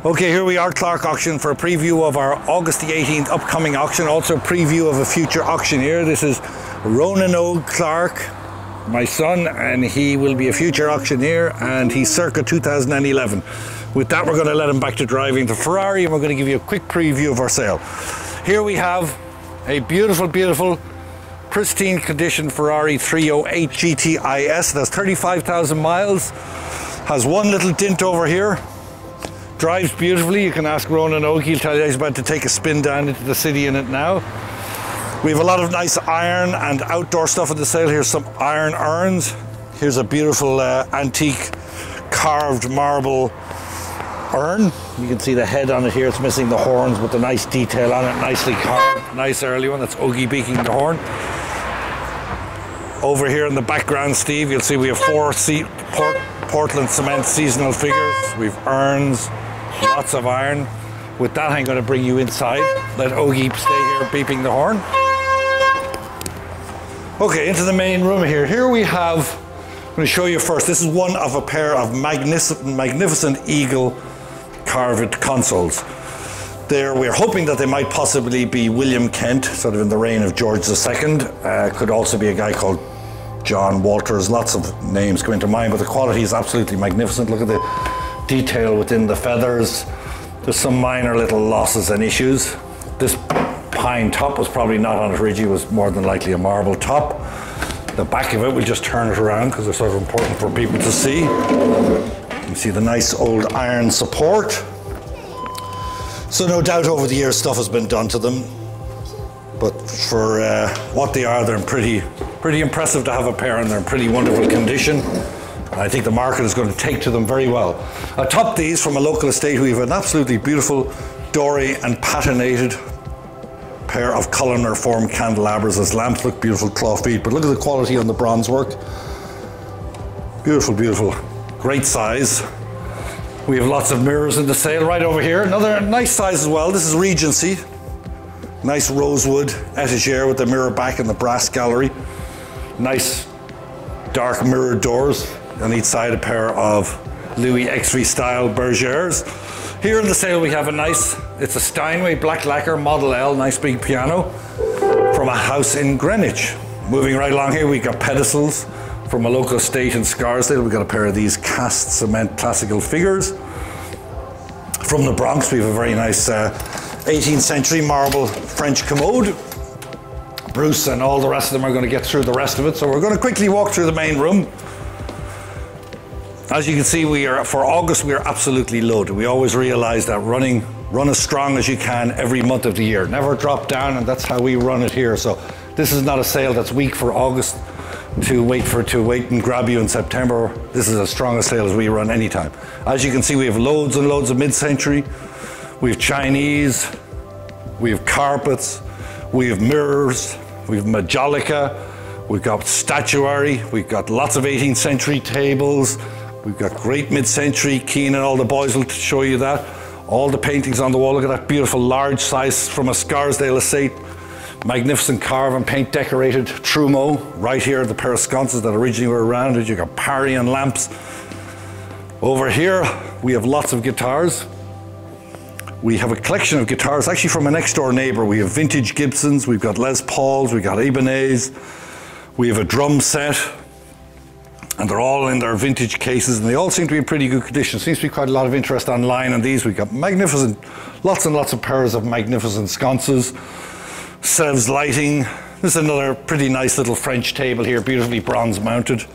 Okay, here we are, Clarke Auction, for a preview of our August the 18th upcoming auction, also a preview of a future auctioneer. This is Ronan Clarke, my son, and he will be a future auctioneer, and he's circa 2011. With that, we're going to let him back to driving the Ferrari, and we're going to give you a quick preview of our sale. Here we have a beautiful, beautiful, pristine condition Ferrari 308 GTIS. That's 35,000 miles. Has one little dint over here. Drives beautifully. You can ask Ronan Oak, he'll tell you he's about to take a spin down into the city in it now. We have a lot of nice iron and outdoor stuff at the sale. Here's some iron urns. Here's a beautiful antique carved marble urn. You can see the head on it here. It's missing the horns, but the nice detail on it, nicely carved. Nice early one. That's Oogie beaking the horn. Over here in the background, Steve, you'll see we have four Portland cement seasonal figures. We've urns, lots of iron. With that, I'm going to bring you inside. Let Oogie stay here beeping the horn. Okay, into the main room here. Here we have, I'm going to show you first, this is one of a pair of magnificent eagle carved consoles. We're hoping that they might possibly be William Kent, sort of in the reign of George II. Could also be a guy called John Walters. Lots of names come into mind, but the quality is absolutely magnificent. Look at the detail within the feathers. There's some minor little losses and issues. This pine top was probably not on it originally, it was more than likely a marble top. The back of it, we'll just turn it around because they're sort of important for people to see. You can see the nice old iron support. So no doubt over the years stuff has been done to them, but for what they are, they're pretty impressive to have a pair, and they're in pretty wonderful condition. And I think the market is going to take to them very well. Atop these, from a local estate, we have an absolutely beautiful Doré and patinated pair of columnar form candelabras as lamps. Look, beautiful cloth feet, but look at the quality on the bronze work. Beautiful, beautiful, great size. We have lots of mirrors in the sale right over here. Another nice size as well. This is Regency. Nice rosewood etagere with the mirror back and the brass gallery. Nice dark mirrored doors. On each side, a pair of Louis XV style bergères. Here in the sale we have it's a Steinway black lacquer Model L, nice big piano from a house in Greenwich. Moving right along here, we've got pedestals from a local estate in Scarsdale. We've got a pair of these cast cement classical figures. From the Bronx, we have a very nice 18th century marble French commode. Bruce and all the rest of them are going to get through the rest of it, so we're going to quickly walk through the main room. As you can see, for August we are absolutely loaded. We always realize that run as strong as you can every month of the year. Never drop down, and that's how we run it here. So this is not a sale that's weak for August to wait and grab you in September. This is as strong a sale as we run anytime. As you can see, we have loads and loads of mid-century. We have Chinese, we have carpets, we have mirrors, we have Majolica, we've got statuary, we've got lots of 18th century tables, we've got great mid-century. Keen and all the boys will show you that. All the paintings on the wall. Look at that beautiful large size from a Scarsdale estate. Magnificent carve and paint decorated trumeau. Right here, the pair of sconces that originally were around it. You've got Parian lamps. Over here, we have lots of guitars. We have a collection of guitars, actually from a next door neighbor. We have vintage Gibsons, we've got Les Pauls, we've got Ibanez. We have a drum set. And they're all in their vintage cases, and they all seem to be in pretty good condition. Seems to be quite a lot of interest online on these. We've got magnificent, lots and lots of pairs of magnificent sconces. Sev's lighting. This is another pretty nice little French table here, beautifully bronze mounted.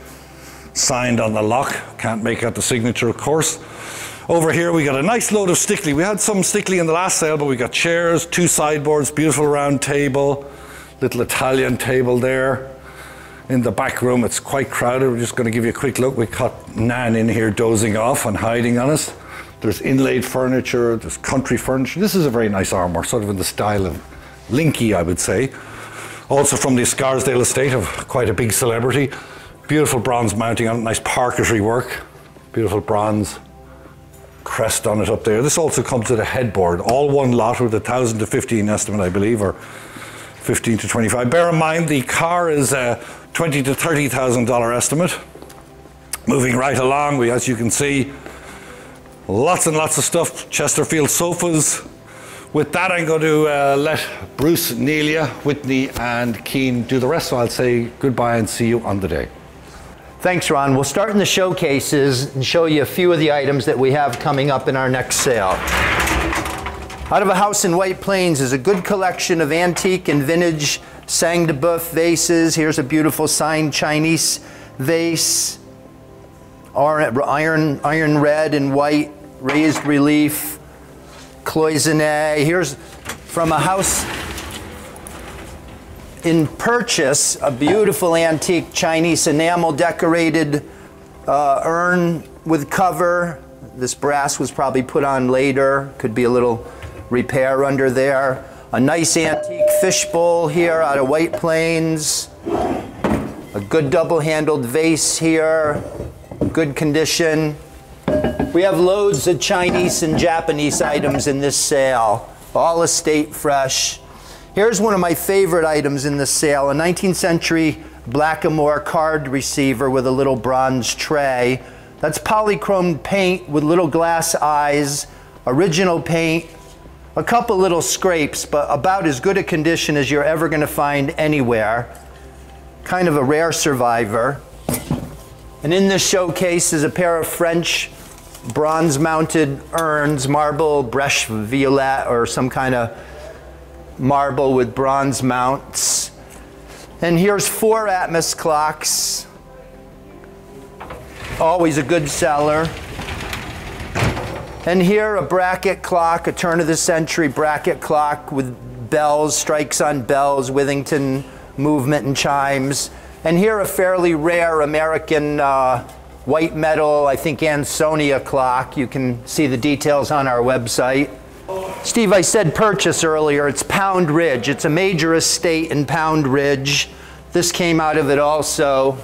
Signed on the lock. Can't make out the signature, of course. Over here we got a nice load of Stickley. We had some Stickley in the last sale, but we got chairs, two sideboards, beautiful round table, little Italian table there. In the back room, it's quite crowded. We're just going to give you a quick look. We caught Nan in here dozing off and hiding on us. There's inlaid furniture, there's country furniture. This is a very nice armoire, sort of in the style of Linky, I would say. Also from the Scarsdale estate of quite a big celebrity. Beautiful bronze mounting on it, nice parquetry work. Beautiful bronze crest on it up there. This also comes with a headboard, all one lot with 1,000 to 15 estimate, I believe, or 15 to 25. Bear in mind, the car is a $20,000 to $30,000 estimate. Moving right along, as you can see, Lots and lots of stuff, Chesterfield sofas. With that, I'm going to let Bruce, Nelia, Whitney and Keane do the rest, so I'll say goodbye and see you on the day. Thanks, Ron. We'll start in the showcases and show you a few of the items that we have coming up in our next sale. Out of a house in White Plains is a good collection of antique and vintage sang de boeuf vases. Here's a beautiful signed Chinese vase, iron red and white, raised relief, cloisonne. Here's from a house in Purchase, a beautiful antique Chinese enamel decorated urn with cover. This brass was probably put on later, could be a little repair under there. A nice antique fishbowl here out of White Plains. A good double-handled vase here, good condition. We have loads of Chinese and Japanese items in this sale, all estate fresh. Here's one of my favorite items in the sale, a 19th century Blackamoor card receiver with a little bronze tray. That's polychrome paint with little glass eyes, original paint, a couple little scrapes, but about as good a condition as you're ever going to find anywhere. Kind of a rare survivor. And in this showcase is a pair of French bronze-mounted urns, marble Breche Violette or some kind of marble with bronze mounts. And here's 4 Atmos clocks. Always a good seller. And here a bracket clock, a turn of the century bracket clock with bells, strikes on bells, Withington movement and chimes. And here a fairly rare American white metal, I think Ansonia clock. You can see the details on our website. Steve, I said Purchase earlier. It's Pound Ridge. It's a major estate in Pound Ridge. This came out of it also.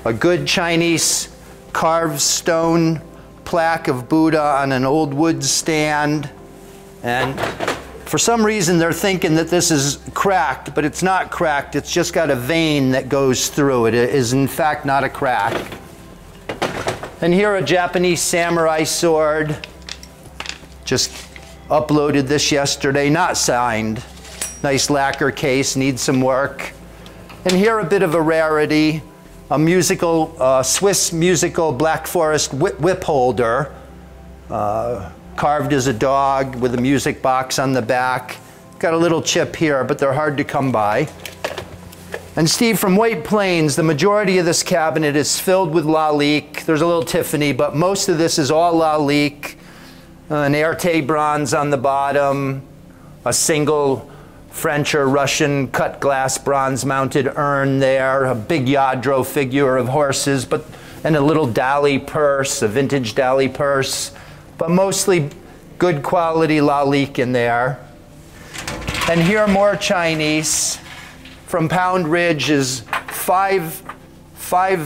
A good Chinese carved stone plaque of Buddha on an old wood stand. And for some reason they're thinking that this is cracked, but it's not cracked. It's just got a vein that goes through it. It is in fact not a crack. And here a Japanese samurai sword. Just uploaded this yesterday, not signed. Nice lacquer case, needs some work. And here a bit of a rarity, a musical, Swiss musical Black Forest whip holder, carved as a dog with a music box on the back. Got a little chip here, but they're hard to come by. And Steve, from White Plains, the majority of this cabinet is filled with Lalique. There's a little Tiffany, but most of this is all Lalique. An Erte bronze on the bottom, a single French or Russian cut glass bronze mounted urn there, a big Yadro figure of horses, and a little Dali purse, a vintage Dali purse, but mostly good quality Lalique in there. And here more Chinese. From Pound Ridge is five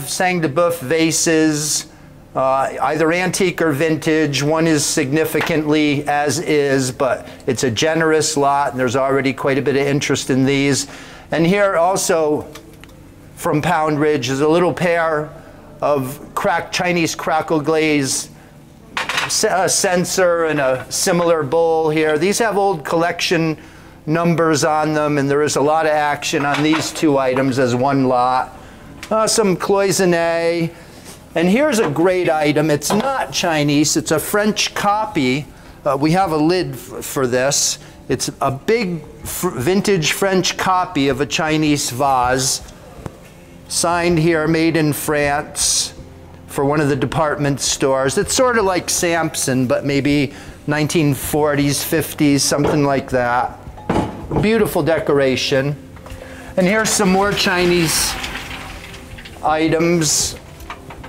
sang de boeuf vases, either antique or vintage. One is significantly as is, but it's a generous lot, and there's already quite a bit of interest in these. And here also from Pound Ridge is a little pair of Chinese crackle glaze censer and a similar bowl here. These have old collection numbers on them, and there is a lot of action on these 2 items as one lot. Some cloisonne. And here's a great item. It's not Chinese, it's a French copy. We have a lid for this. It's a big vintage French copy of a Chinese vase. Signed here, made in France for one of the department stores. It's sort of like Samson, but maybe 1940s, 50s, something like that. Beautiful decoration. And here's some more Chinese items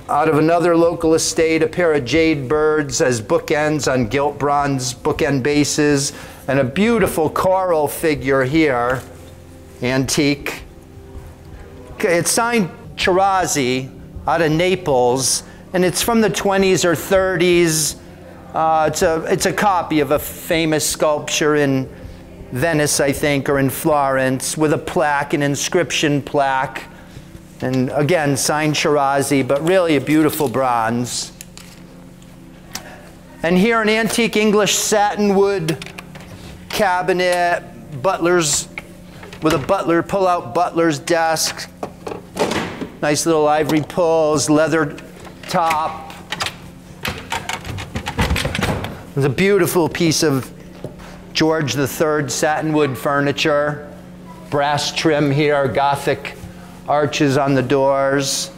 out of another local estate, a pair of jade birds as bookends on gilt bronze bookend bases, and a beautiful coral figure here, antique. It's signed Chirazi out of Naples, and it's from the 20s or 30s. It's a copy of a famous sculpture in Venice, I think, or in Florence, with a plaque, an inscription plaque. And again, signed Chirazi, but really a beautiful bronze. And here an antique English satinwood cabinet, butler's, with a butler, pull-out butler's desk. Nice little ivory pulls, leather top. It's a beautiful piece of George III satinwood furniture. Brass trim here, Gothic arches on the doors.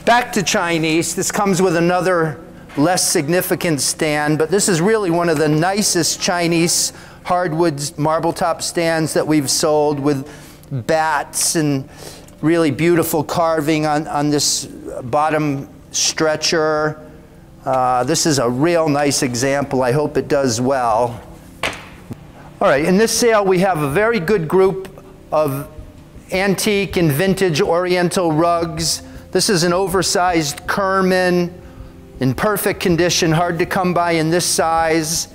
Back to Chinese. This comes with another less significant stand, but this is really one of the nicest Chinese hardwood marble top stands that we've sold, with bats and really beautiful carving on this bottom stretcher. This is a real nice example. I hope it does well. All right, in this sale we have a very good group of antique and vintage Oriental rugs. This is an oversized Kerman in perfect condition, hard to come by in this size.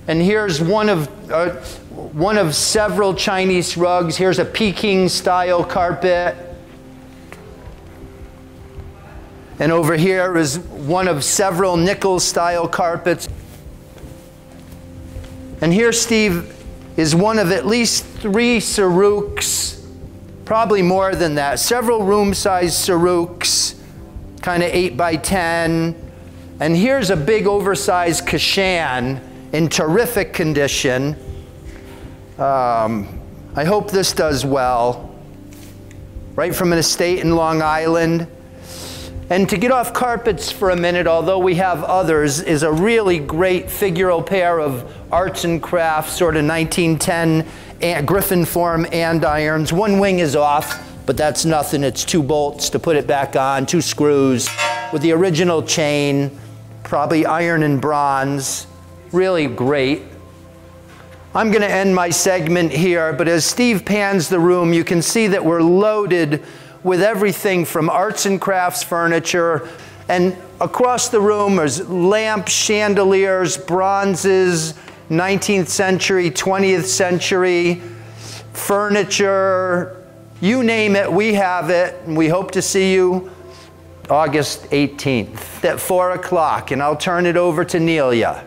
And here's one of several Chinese rugs. Here's a Peking style carpet. And over here is one of several nickel style carpets. And here, Steve, is one of at least 3 Saruks, probably more than that. Several room-sized Saruks, kind of 8 by 10. And here's a big oversized Kashan in terrific condition. I hope this does well. Right from an estate in Long Island. And to get off carpets for a minute, although we have others, is a really great figural pair of arts and crafts, sort of 1910 Griffin form andirons. One wing is off, but that's nothing. It's 2 bolts to put it back on, 2 screws with the original chain, probably iron and bronze. Really great. I'm going to end my segment here, but as Steve pans the room, you can see that we're loaded with everything from arts and crafts furniture, and across the room there's lamps, chandeliers, bronzes, 19th century, 20th century, furniture, you name it, we have it, and we hope to see you August 18th at 4 o'clock, and I'll turn it over to Nelia.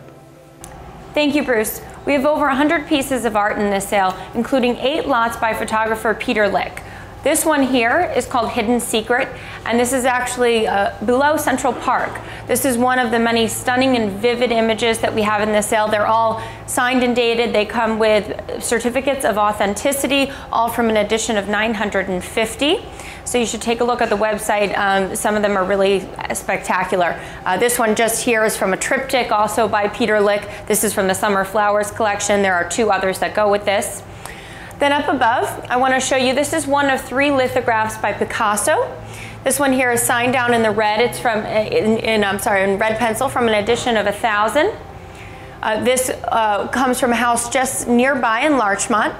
Thank you, Bruce. We have over 100 pieces of art in this sale, including 8 lots by photographer Peter Lick. This one here is called Hidden Secret, and this is actually below Central Park. This is one of the many stunning and vivid images that we have in this sale. They're all signed and dated. They come with certificates of authenticity, all from an edition of 950. So you should take a look at the website. Some of them are really spectacular. This one just here is from a triptych, also by Peter Lick. This is from the Summer Flowers collection. There are 2 others that go with this. Then up above, I want to show you, this is one of 3 lithographs by Picasso. This one here is signed down in the red. It's from, in red pencil from an edition of 1000. This comes from a house just nearby in Larchmont.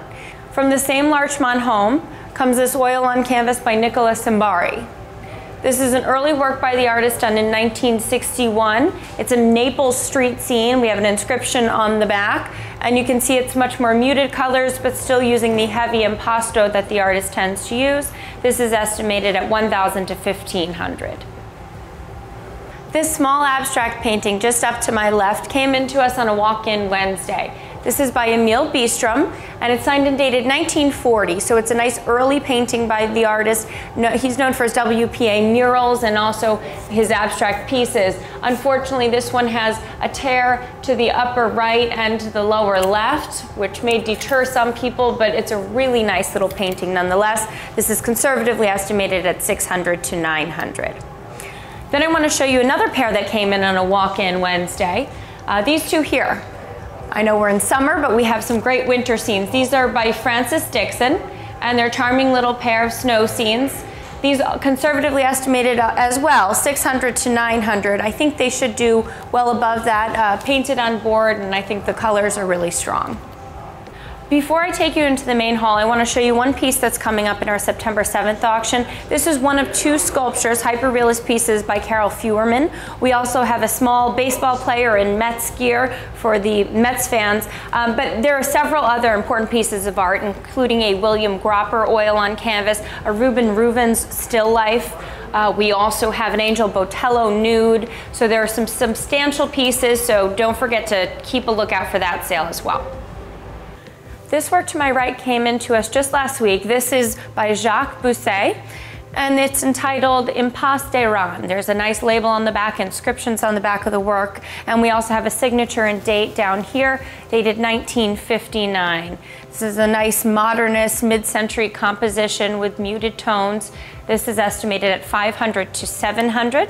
From the same Larchmont home comes this oil on canvas by Nicolas Simbari. This is an early work by the artist done in 1961. It's a Naples street scene. We have an inscription on the back, and you can see it's much more muted colors, but still using the heavy impasto that the artist tends to use. This is estimated at $1,000 to $1,500. This small abstract painting just up to my left came into us on a walk-in Wednesday. This is by Emil Bistrom, and it's signed and dated 1940, so it's a nice early painting by the artist. He's known for his WPA murals and also his abstract pieces. Unfortunately, this one has a tear to the upper right and to the lower left, which may deter some people, but it's a really nice little painting nonetheless. This is conservatively estimated at $600 to $900. Then I want to show you another pair that came in on a walk-in Wednesday. These 2 here. I know we're in summer, but we have some great winter scenes. These are by Francis Dixon, and they're a charming little pair of snow scenes. These are conservatively estimated as well, $600 to $900. I think they should do well above that, painted on board, and I think the colors are really strong. Before I take you into the main hall, I want to show you one piece that's coming up in our September 7th auction. This is one of 2 sculptures, hyper-realist pieces by Carol Feuerman. We also have a small baseball player in Mets gear for the Mets fans, but there are several other important pieces of art, including a William Gropper oil on canvas, a Reuben Rubens still life. We also have an Angel Botello nude, so there are some substantial pieces, so don't forget to keep a lookout for that sale as well. This work to my right came into us just last week. This is by Jacques Bousset, and it's entitled Impasse des Rangs. There's a nice label on the back, inscriptions on the back of the work, and we also have a signature and date down here, dated 1959. This is a nice modernist mid-century composition with muted tones. This is estimated at $500 to $700.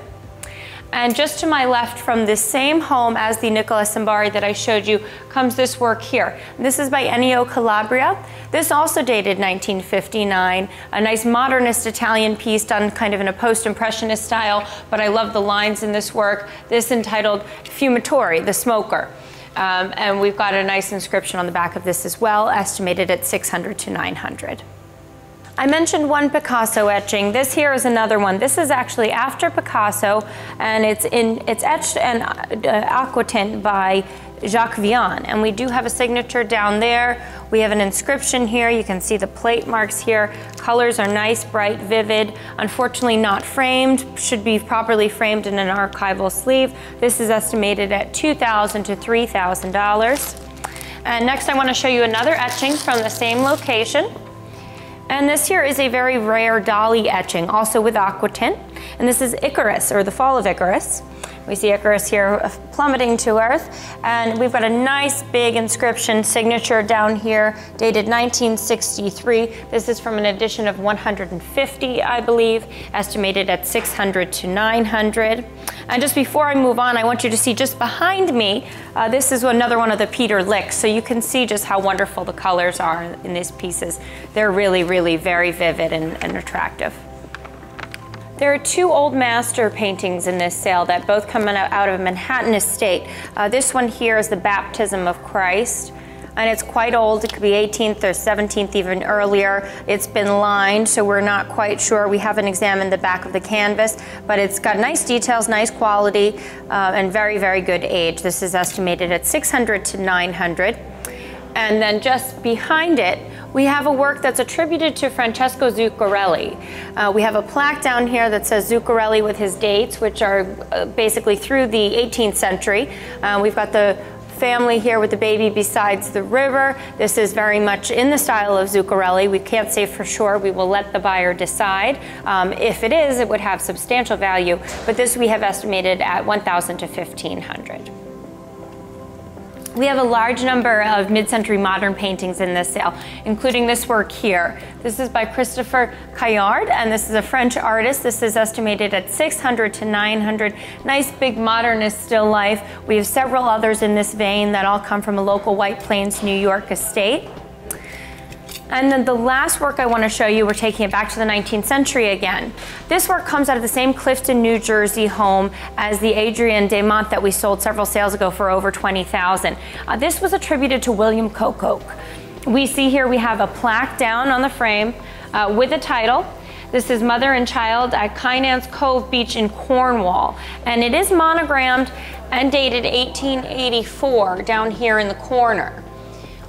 And just to my left from the same home as the Nicola Cimbari that I showed you comes this work here. This is by Ennio Calabria. This also dated 1959, a nice modernist Italian piece done kind of in a post-impressionist style, but I love the lines in this work. This entitled Fumatore, the smoker. And we've got a nice inscription on the back of this as well, estimated at $600 to $900. I mentioned one Picasso etching. This here is another one. This is actually after Picasso, and it's etched and aquatint by Jacques Vian, and we do have a signature down there. We have an inscription here. You can see the plate marks here. Colors are nice, bright, vivid. Unfortunately not framed. Should be properly framed in an archival sleeve. This is estimated at $2,000 to $3,000. And next I want to show you another etching from the same location. And this here is a very rare Dali etching, also with aquatint. And this is Icarus, or the Fall of Icarus. We see Icarus here plummeting to Earth. And we've got a nice big inscription signature down here, dated 1963. This is from an edition of 150, I believe, estimated at $600 to $900. And just before I move on, I want you to see just behind me, this is another one of the Peter Licks. So you can see just how wonderful the colors are in these pieces. They're really, really very vivid and attractive. There are 2 old master paintings in this sale that both come out of a Manhattan estate. This one here is the Baptism of Christ, and it's quite old. It could be 18th or 17th, even earlier. It's been lined, so we're not quite sure. We haven't examined the back of the canvas, but it's got nice details, nice quality, and very, very good age. This is estimated at $600 to $900. And then just behind it, we have a work that's attributed to Francesco Zuccarelli. We have a plaque down here that says Zuccarelli with his dates, which are basically through the 18th century. We've got the family here with the baby beside the river. This is very much in the style of Zuccarelli. We can't say for sure. We will let the buyer decide. If it is, it would have substantial value, but this we have estimated at $1,000 to $1,500. We have a large number of mid-century modern paintings in this sale, including this work here. This is by Christopher Caillard, and this is a French artist. This is estimated at $600 to $900. Nice big modernist still life. We have several others in this vein that all come from a local White Plains, New York estate. And then the last work I want to show you, we're taking it back to the 19th century again. This work comes out of the same Clifton, New Jersey home as the Adrienne Desmonts that we sold several sales ago for over $20,000. This was attributed to William Cocoke. We see here we have a plaque down on the frame with a title. This is Mother and Child at Kynance Cove Beach in Cornwall. And it is monogrammed and dated 1884 down here in the corner.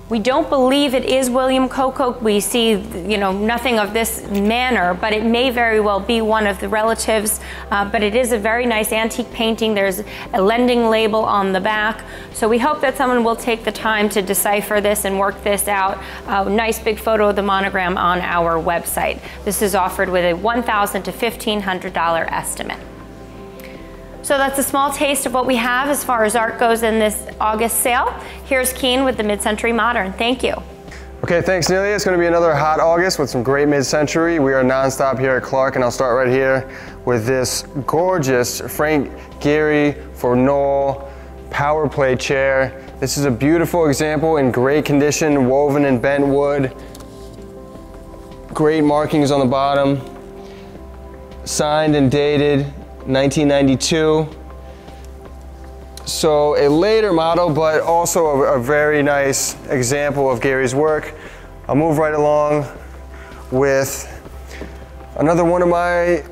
We don't believe it is William Cocoke. We see, nothing of this manner, but it may very well be one of the relatives. But it is a very nice antique painting. There's a lending label on the back. So we hope that someone will take the time to decipher this and work this out. A nice big photo of the monogram on our website. This is offered with a $1,000 to $1,500 estimate. So that's a small taste of what we have as far as art goes in this August sale. Here's Keen with the Mid-Century Modern. Thank you. Okay, thanks Nelia. It's going to be another hot August with some great mid-century. We are nonstop here at Clarke, and I'll start right here with this gorgeous Frank Gehry for Knoll power play chair. This is a beautiful example in great condition, woven in bent wood. Great markings on the bottom. Signed and dated 1992. So a later model, but also a very nice example of Gary's work. I'll move right along with another one of my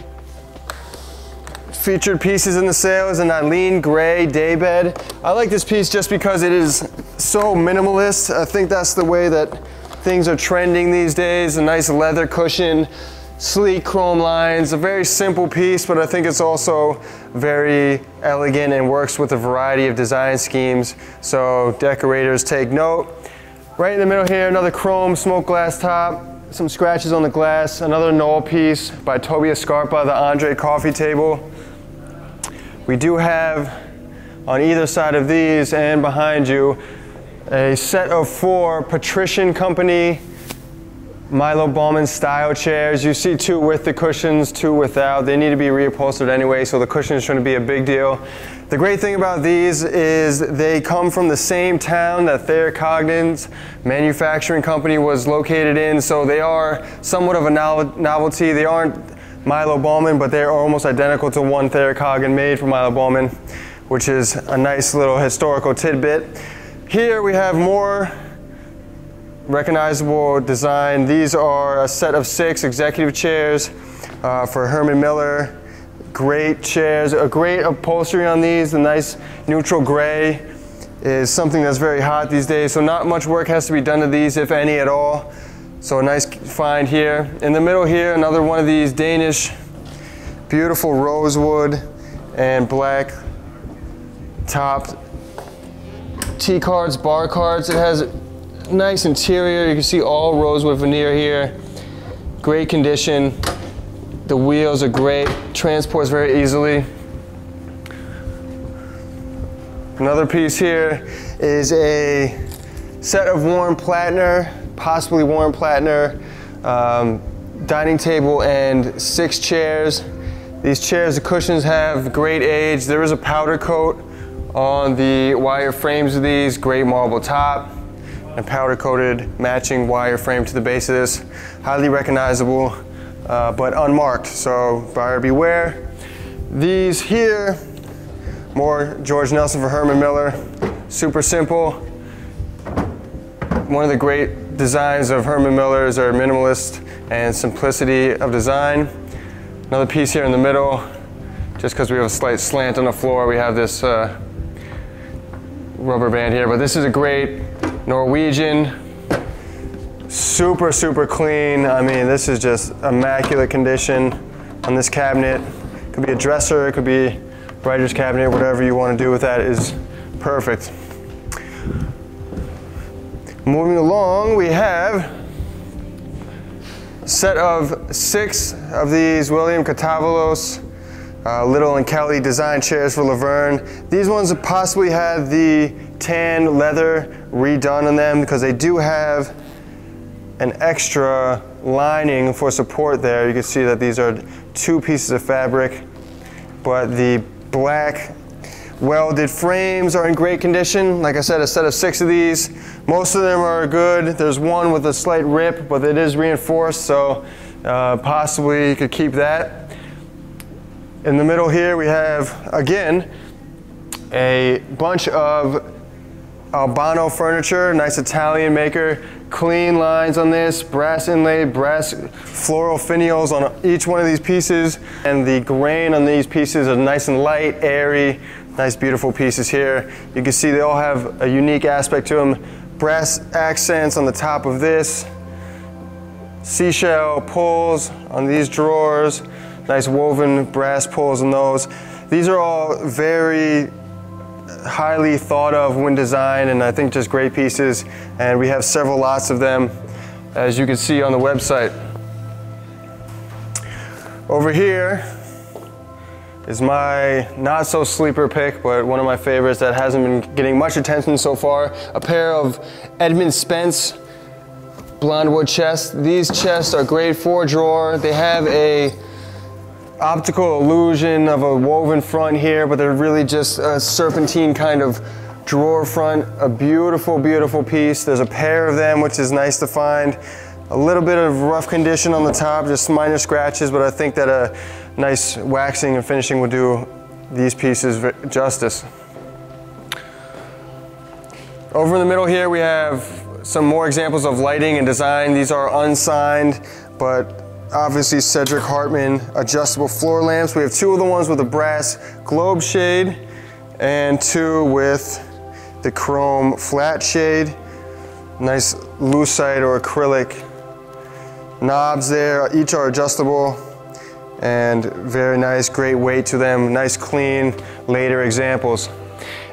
featured pieces in the sale is an Eileen Gray daybed. I like this piece just because it is so minimalist. I think that's the way that things are trending these days. A nice leather cushion, sleek chrome lines, a very simple piece, but I think it's also very elegant and works with a variety of design schemes. So decorators take note. Right in the middle here, another chrome smoked glass top, some scratches on the glass, another Knoll piece by Tobias Scarpa, the Andre coffee table. We do have on either side of these and behind you a set of 4 Patrician Company Milo Bauman style chairs. You see 2 with the cushions, 2 without. They need to be reupholstered anyway, so the cushions shouldn't be a big deal. The great thing about these is they come from the same town that Thayer Cogden's manufacturing company was located in, so they are somewhat of a novelty. They aren't Milo Bauman, but they're almost identical to one Thayer Cogden made for Milo Bauman, which is a nice little historical tidbit. Here we have more recognizable design. These are a set of 6 executive chairs for Herman Miller. Great chairs, a great upholstery on these. The nice neutral gray is something that's very hot these days, so not much work has to be done to these, if any at all. So a nice find here. In the middle here, another one of these Danish, beautiful rosewood and black topped T-cards, bar cards. It has nice interior. You can see all rosewood veneer here. Great condition. The wheels are great. Transports very easily. Another piece here is a set of Warren Plattner, possibly Warren Plattner, dining table and 6 chairs. These chairs, the cushions have great age. There is a powder coat on the wire frames of these, great marble top, and powder coated matching wire frame to the base of this. Highly recognizable, but unmarked, so buyer beware. These here, more George Nelson for Herman Miller. Super simple. One of the great designs of Herman Miller is their minimalist and simplicity of design. Another piece here in the middle, just because we have a slight slant on the floor, we have this rubber band here, but this is a great Norwegian, super, super clean. I mean, this is just immaculate condition on this cabinet. It could be a dresser, it could be writer's cabinet, whatever you want to do with that is perfect. Moving along, we have a set of 6 of these William Catavalos Little and Kelly design chairs for Laverne. These ones have possibly had the tan leather redone on them because they do have an extra lining for support there. You can see that these are 2 pieces of fabric, but the black welded frames are in great condition. Like I said, a set of 6 of these. Most of them are good. There's one with a slight rip, but it is reinforced, so possibly you could keep that. In the middle here we have, again, a bunch of Albano furniture, nice Italian maker. Clean lines on this, brass inlaid, brass floral finials on each one of these pieces. And the grain on these pieces are nice and light, airy, nice beautiful pieces here. You can see they all have a unique aspect to them. Brass accents on the top of this. Seashell pulls on these drawers. Nice woven brass pulls on those. These are all very highly thought of when designed, and I think just great pieces, and we have several lots of them, as you can see on the website. Over here is my not so sleeper pick, but one of my favorites that hasn't been getting much attention so far. A pair of Edmund Spence blonde wood chests. These chests are grade 4 drawer. They have a optical illusion of a woven front here, but they're really just a serpentine kind of drawer front. A beautiful, beautiful piece. There's a pair of them, which is nice to find. A little bit of rough condition on the top, just minor scratches, but I think that a nice waxing and finishing would do these pieces justice. Over in the middle here, we have some more examples of lighting and design. These are unsigned, but obviously Cedric Hartman adjustable floor lamps. We have two of the ones with the brass globe shade and two with the chrome flat shade. Nice lucite or acrylic knobs there. Each are adjustable and very nice, great weight to them. Nice, clean, later examples.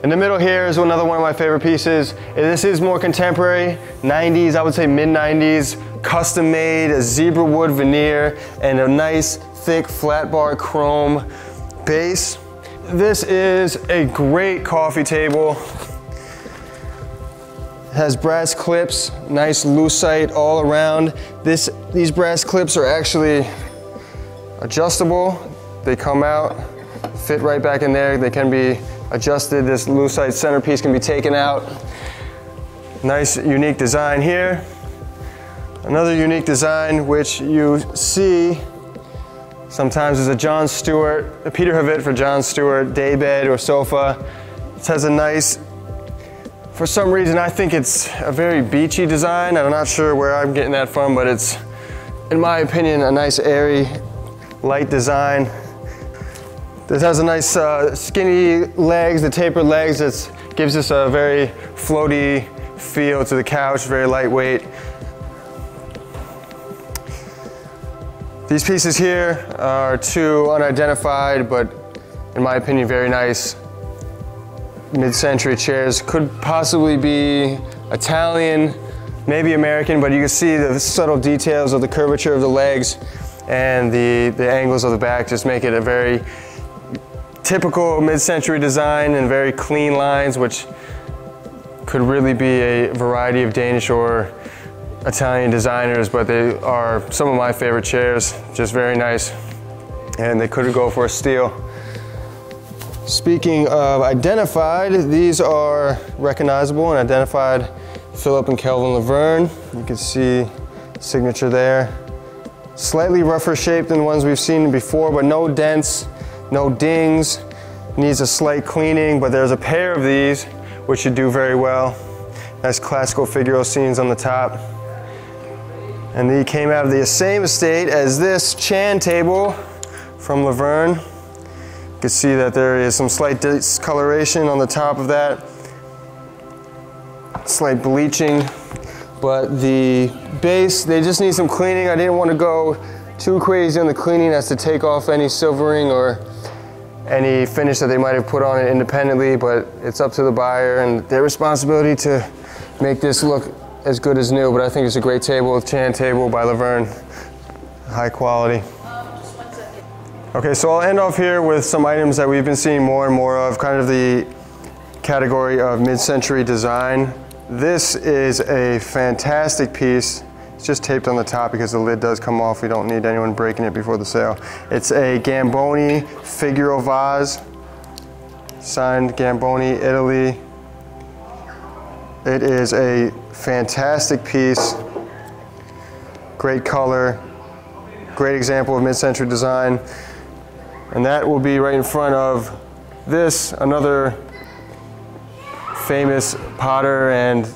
In the middle here is another one of my favorite pieces. This is more contemporary, 90s, I would say mid-90s, custom made, a zebra wood veneer, and a nice, thick, flat bar chrome base. This is a great coffee table. It has brass clips, nice lucite all around. These brass clips are actually adjustable. They come out, fit right back in there. They can be adjusted. This lucite centerpiece can be taken out. Nice, unique design here. Another unique design, which you see sometimes, is a John Stewart, a Peter Havitt for John Stewart daybed or sofa. It has a nice, for some reason, I think it's a very beachy design. I'm not sure where I'm getting that from, but it's, in my opinion, a nice airy, light design. This has a nice skinny legs, the tapered legs. That gives us a very floaty feel to the couch, very lightweight. These pieces here are two unidentified, but in my opinion, very nice mid-century chairs. Could possibly be Italian, maybe American, but you can see the subtle details of the curvature of the legs and the angles of the back just make it a very typical mid-century design and very clean lines, which could really be a variety of Danish or Italian designers, but they are some of my favorite chairs. Just very nice, and they couldn't go for a steal. Speaking of identified, these are recognizable and identified Philip and Kelvin Laverne. You can see signature there. Slightly rougher shape than the ones we've seen before, but no dents, no dings. Needs a slight cleaning, but there's a pair of these which should do very well. Nice classical figural scenes on the top. And they came out of the same estate as this Chan table from Laverne. You can see that there is some slight discoloration on the top of that. Slight bleaching, but the base, they just need some cleaning. I didn't want to go too crazy on the cleaning as to take off any silvering or any finish that they might have put on it independently, but it's up to the buyer and their responsibility to make this look as good as new. But I think it's a great table, Chan table by Laverne, high quality. Okay, so I'll end off here with some items that we've been seeing more and more of, kind of the category of mid-century design. This is a fantastic piece. It's just taped on the top because the lid does come off. We don't need anyone breaking it before the sale. It's a Gamboni figural vase, signed Gamboni, Italy. It is a fantastic piece, great color, great example of mid-century design. And that will be right in front of this, another famous potter and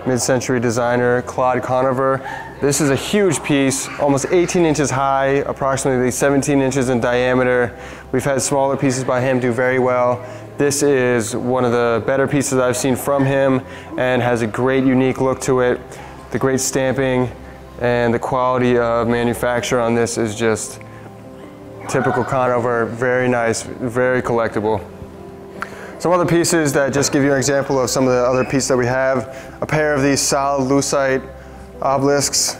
mid-century designer, Claude Conover. This is a huge piece, almost 18 inches high, approximately 17 inches in diameter. We've had smaller pieces by him do very well. This is one of the better pieces I've seen from him and has a great unique look to it. The great stamping and the quality of manufacture on this is just typical Conover, very nice, very collectible. Some other pieces that just give you an example of some of the other pieces that we have. A pair of these solid lucite obelisks.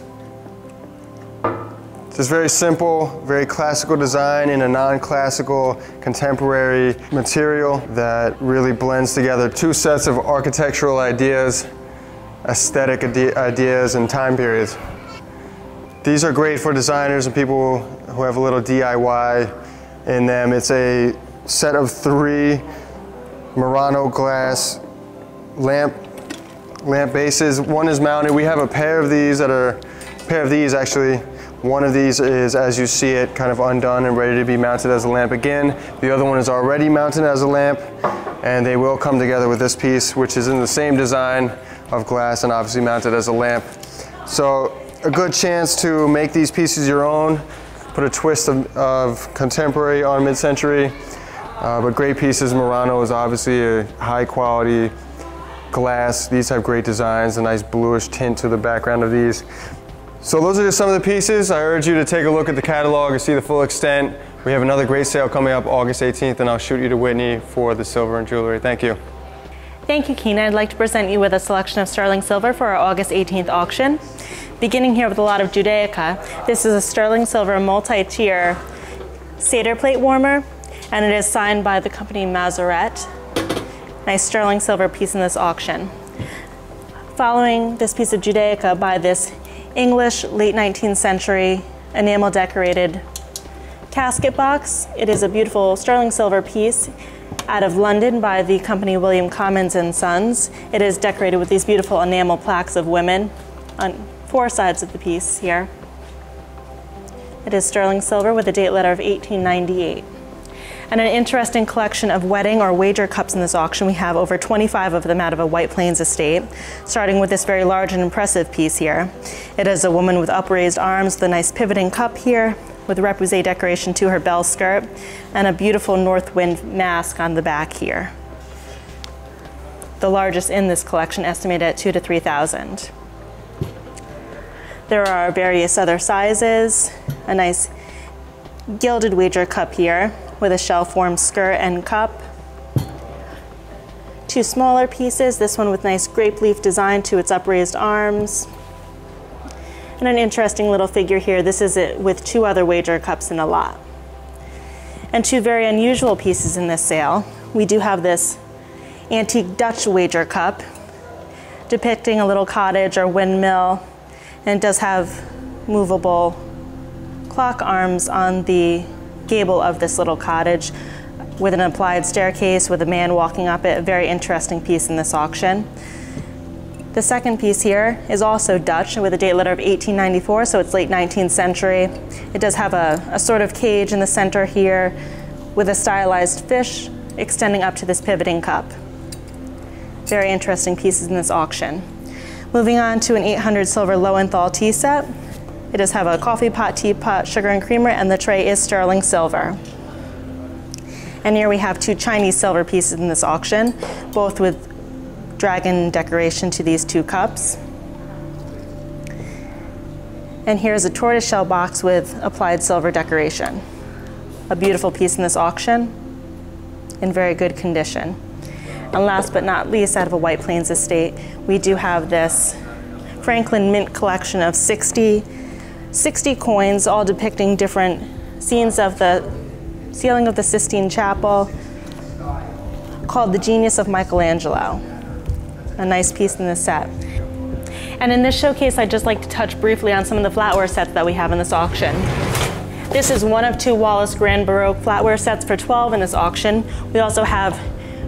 Just very simple, very classical design in a non-classical contemporary material that really blends together two sets of architectural ideas, aesthetic ideas, and time periods. These are great for designers and people who have a little DIY in them. It's a set of 3 Murano glass lamp bases. One is mounted. We have a pair of these actually. One of these is, as you see it, kind of undone and ready to be mounted as a lamp again. The other one is already mounted as a lamp, and they will come together with this piece, which is in the same design of glass and obviously mounted as a lamp. So a good chance to make these pieces your own, put a twist of contemporary on mid-century, but great pieces. Murano is obviously a high quality glass. These have great designs, a nice bluish tint to the background of these. So those are just some of the pieces. I urge you to take a look at the catalog and see the full extent. We have another great sale coming up August 18th, and I'll shoot you to Whitney for the silver and jewelry. Thank you. Thank you, Keenan. I'd like to present you with a selection of sterling silver for our August 18th auction. Beginning here with a lot of Judaica. This is a sterling silver multi-tier Seder plate warmer, and it is signed by the company Masoret. Nice sterling silver piece in this auction. Following this piece of Judaica by this English late 19th century enamel decorated casket box. It is a beautiful sterling silver piece out of London by the company William Commons and Sons. It is decorated with these beautiful enamel plaques of women on 4 sides of the piece here. It is sterling silver with a date letter of 1898. And an interesting collection of wedding or wager cups in this auction. We have over 25 of them out of a White Plains estate, starting with this very large and impressive piece here. It is a woman with upraised arms with a nice pivoting cup here, with repoussé decoration to her bell skirt, and a beautiful north wind mask on the back here. The largest in this collection, estimated at $2,000 to $3,000. There are various other sizes, a nice gilded wager cup here with a shell-formed skirt and cup. 2 smaller pieces, this one with nice grape leaf design to its upraised arms. And an interesting little figure here. This is it with 2 other wager cups in a lot. And 2 very unusual pieces in this sale. We do have this antique Dutch wager cup depicting a little cottage or windmill, and it does have movable clock arms on the gable of this little cottage with an applied staircase with a man walking up it. A very interesting piece in this auction. The second piece here is also Dutch with a date letter of 1894, so it's late 19th century. It does have a sort of cage in the center here with a stylized fish extending up to this pivoting cup. Very interesting pieces in this auction. Moving on to an 800 silver Lowenthal tea set. It does have a coffee pot, teapot, sugar and creamer, and the tray is sterling silver. And here we have 2 Chinese silver pieces in this auction, both with dragon decoration to these 2 cups. And here's a tortoiseshell box with applied silver decoration. A beautiful piece in this auction, in very good condition. And last but not least, out of a White Plains estate, we do have this Franklin Mint collection of 60 coins, all depicting different scenes of the ceiling of the Sistine Chapel, called The Genius of Michelangelo. A nice piece in this set. And in this showcase, I'd just like to touch briefly on some of the flatware sets that we have in this auction. This is one of 2 Wallace Grand Baroque flatware sets for $12 in this auction. We also have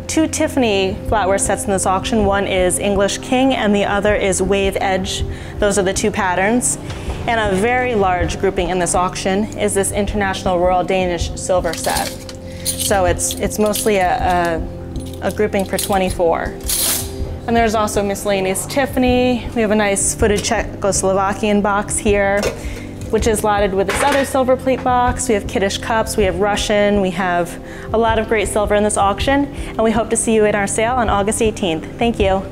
2 Tiffany flatware sets in this auction. One is English King and the other is Wave Edge. Those are the 2 patterns. And a very large grouping in this auction is this International Royal Danish silver set. So it's mostly a grouping for 24. And there's also miscellaneous Tiffany. We have a nice footed Czechoslovakian box here, which is lotted with this other silver plate box. We have Kiddush cups, we have Russian, we have a lot of great silver in this auction, and we hope to see you at our sale on August 18th. Thank you.